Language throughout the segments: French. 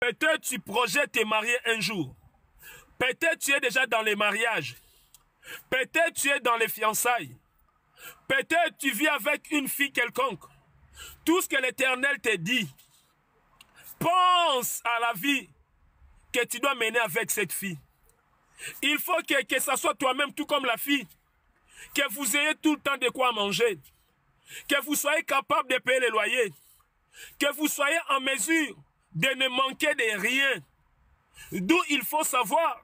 Peut-être tu projettes te marier un jour. Peut-être tu es déjà dans les mariages. Peut-être tu es dans les fiançailles. Peut-être tu vis avec une fille quelconque. Tout ce que l'Éternel te dit, pense à la vie que tu dois mener avec cette fille. Il faut que ça soit toi-même, tout comme la fille, que vous ayez tout le temps de quoi manger, que vous soyez capable de payer les loyers, que vous soyez en mesure de ne manquer de rien. D'où il faut savoir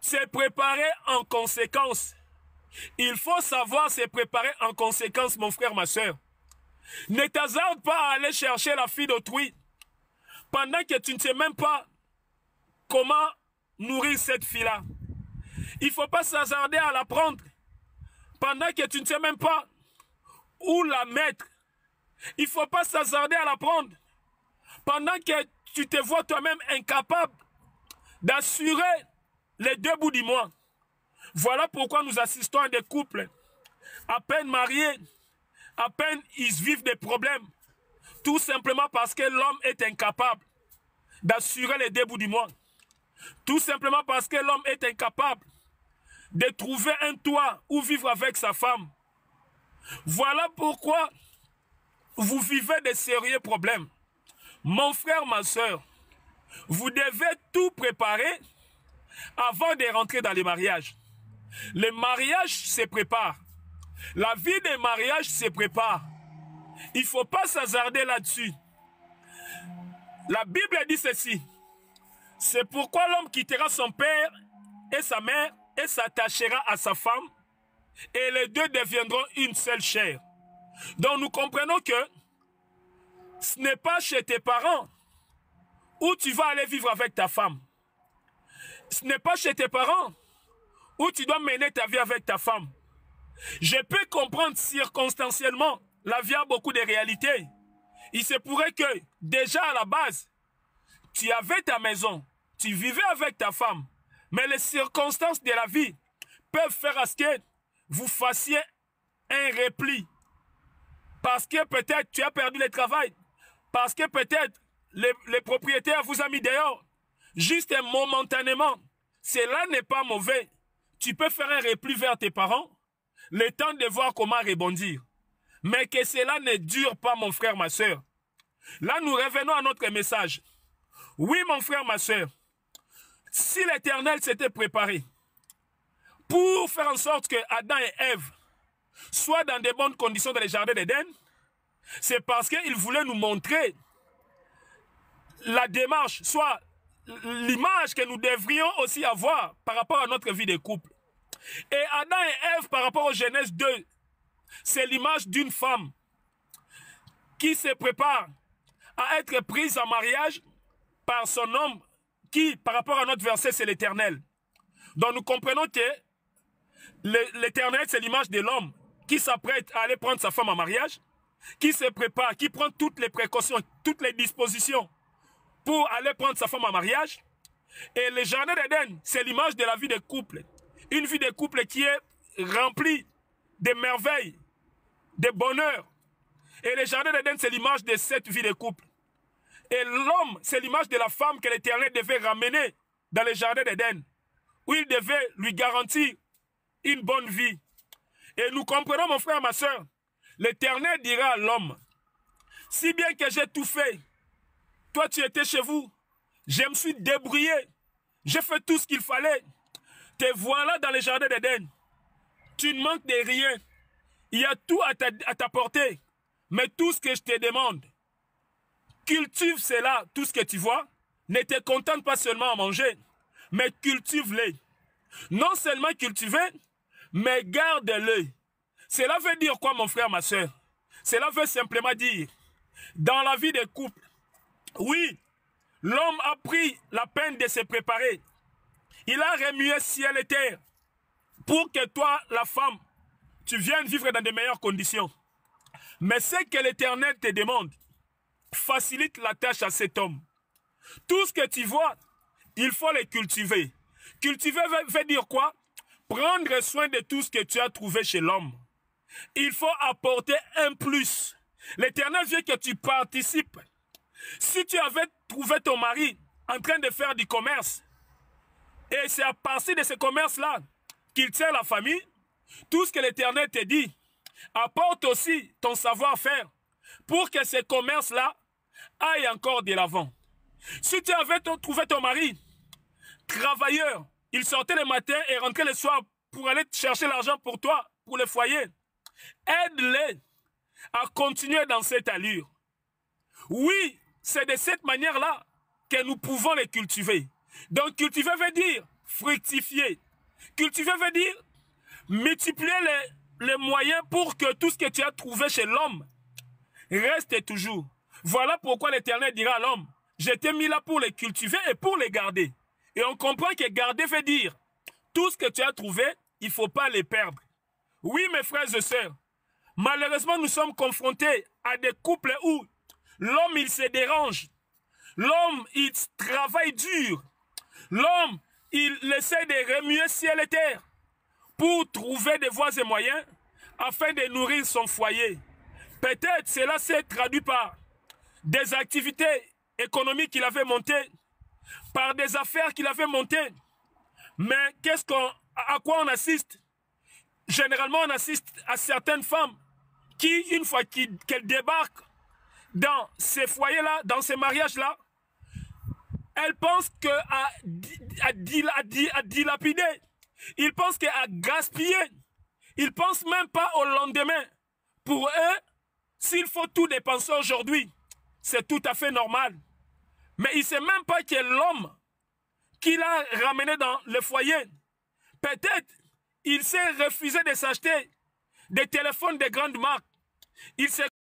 se préparer en conséquence. Il faut savoir se préparer en conséquence, mon frère, ma soeur. Ne t'hasarde pas à aller chercher la fille d'autrui pendant que tu ne sais même pas comment nourrir cette fille-là. Il ne faut pas s'hasarder à la prendre pendant que tu ne sais même pas où la mettre. Il ne faut pas s'hasarder à la prendre pendant que tu te vois toi-même incapable d'assurer les deux bouts du mois. Voilà pourquoi nous assistons à des couples à peine mariés, à peine ils vivent des problèmes, tout simplement parce que l'homme est incapable d'assurer les deux bouts du mois. Tout simplement parce que l'homme est incapable de trouver un toit où vivre avec sa femme. Voilà pourquoi vous vivez de sérieux problèmes. Mon frère, ma soeur, vous devez tout préparer avant de rentrer dans les mariages. Les mariages se préparent. La vie des mariages se prépare. Il ne faut pas s'hasarder là-dessus. La Bible dit ceci. C'est pourquoi l'homme quittera son père et sa mère et s'attachera à sa femme et les deux deviendront une seule chair. Donc nous comprenons que ce n'est pas chez tes parents où tu vas aller vivre avec ta femme. Ce n'est pas chez tes parents où tu dois mener ta vie avec ta femme. Je peux comprendre circonstanciellement, la vie a beaucoup de réalités. Il se pourrait que déjà à la base, tu avais ta maison, tu vivais avec ta femme, mais les circonstances de la vie peuvent faire à ce que vous fassiez un repli. Parce que peut-être tu as perdu le travail, parce que peut-être les propriétaires vous ont mis dehors, juste momentanément. Cela n'est pas mauvais. Tu peux faire un repli vers tes parents, le temps de voir comment rebondir. Mais que cela ne dure pas, mon frère, ma soeur. Là, nous revenons à notre message. Oui, mon frère, ma soeur, si l'Éternel s'était préparé pour faire en sorte que Adam et Ève soient dans de bonnes conditions dans les jardins d'Éden, c'est parce qu'il voulait nous montrer la démarche, soit l'image que nous devrions aussi avoir par rapport à notre vie de couple. Et Adam et Ève, par rapport au Genèse 2, c'est l'image d'une femme qui se prépare à être prise en mariage par son homme qui, par rapport à notre verset, c'est l'Éternel. Donc nous comprenons que l'Éternel, c'est l'image de l'homme qui s'apprête à aller prendre sa femme en mariage, qui se prépare, qui prend toutes les précautions, toutes les dispositions pour aller prendre sa femme en mariage. Et le jardin d'Éden, c'est l'image de la vie de couple. Une vie de couple qui est remplie de merveilles, de bonheur. Et le jardin d'Éden, c'est l'image de cette vie de couple. Et l'homme, c'est l'image de la femme que l'Éternel devait ramener dans le jardin d'Éden, où il devait lui garantir une bonne vie. Et nous comprenons, mon frère, ma soeur, l'Éternel dira à l'homme, si bien que j'ai tout fait, toi tu étais chez vous, je me suis débrouillé, j'ai fait tout ce qu'il fallait, te voilà dans le jardin d'Éden, tu ne manques de rien, il y a tout à ta portée, mais tout ce que je te demande, cultive cela, tout ce que tu vois, ne te contente pas seulement à manger, mais cultive-le. Non seulement cultiver, mais garde-le. Cela veut dire quoi, mon frère, ma soeur? Cela veut simplement dire, dans la vie des couples, oui, l'homme a pris la peine de se préparer. Il a remué ciel et terre pour que toi, la femme, tu viennes vivre dans de meilleures conditions. Mais ce que l'Éternel te demande, facilite la tâche à cet homme. Tout ce que tu vois, il faut le cultiver. Cultiver veut dire quoi? Prendre soin de tout ce que tu as trouvé chez l'homme. Il faut apporter un plus. L'Éternel veut que tu participes Si tu avais trouvé ton mari en train de faire du commerce, et c'est à partir de ce commerce-là qu'il tient la famille, tout ce que l'Éternel te dit, apporte aussi ton savoir-faire pour que ce commerce-là aille encore de l'avant. Si tu avais trouvé ton mari travailleur, il sortait le matin et rentrait le soir pour aller chercher l'argent pour toi, pour le foyer, aide-les à continuer dans cette allure. Oui, c'est de cette manière-là que nous pouvons les cultiver. Donc, cultiver veut dire fructifier. Cultiver veut dire multiplier les moyens pour que tout ce que tu as trouvé chez l'homme reste toujours. Voilà pourquoi l'Éternel dira à l'homme, je t'ai mis là pour les cultiver et pour les garder. Et on comprend que garder veut dire, tout ce que tu as trouvé, il ne faut pas les perdre. Oui, mes frères et sœurs, malheureusement, nous sommes confrontés à des couples où l'homme, il se dérange. L'homme, il travaille dur. L'homme, il essaie de remuer ciel et terre pour trouver des voies et moyens afin de nourrir son foyer. Peut-être cela s'est traduit par des activités économiques qu'il avait montées, par des affaires qu'il avait montées. Mais à quoi on assiste? Généralement, on assiste à certaines femmes qui, une fois qu'elles débarquent dans ces foyers-là, dans ces mariages-là, elles pensent qu'à dilapider, ils pensent qu'à gaspiller, ils pensent même pas au lendemain. Pour eux, s'il faut tout dépenser aujourd'hui, c'est tout à fait normal. Mais il ne sait même pas que l'homme qu'il a ramené dans le foyer, peut-être il s'est refusé de s'acheter des téléphones de grandes marques. Il s'est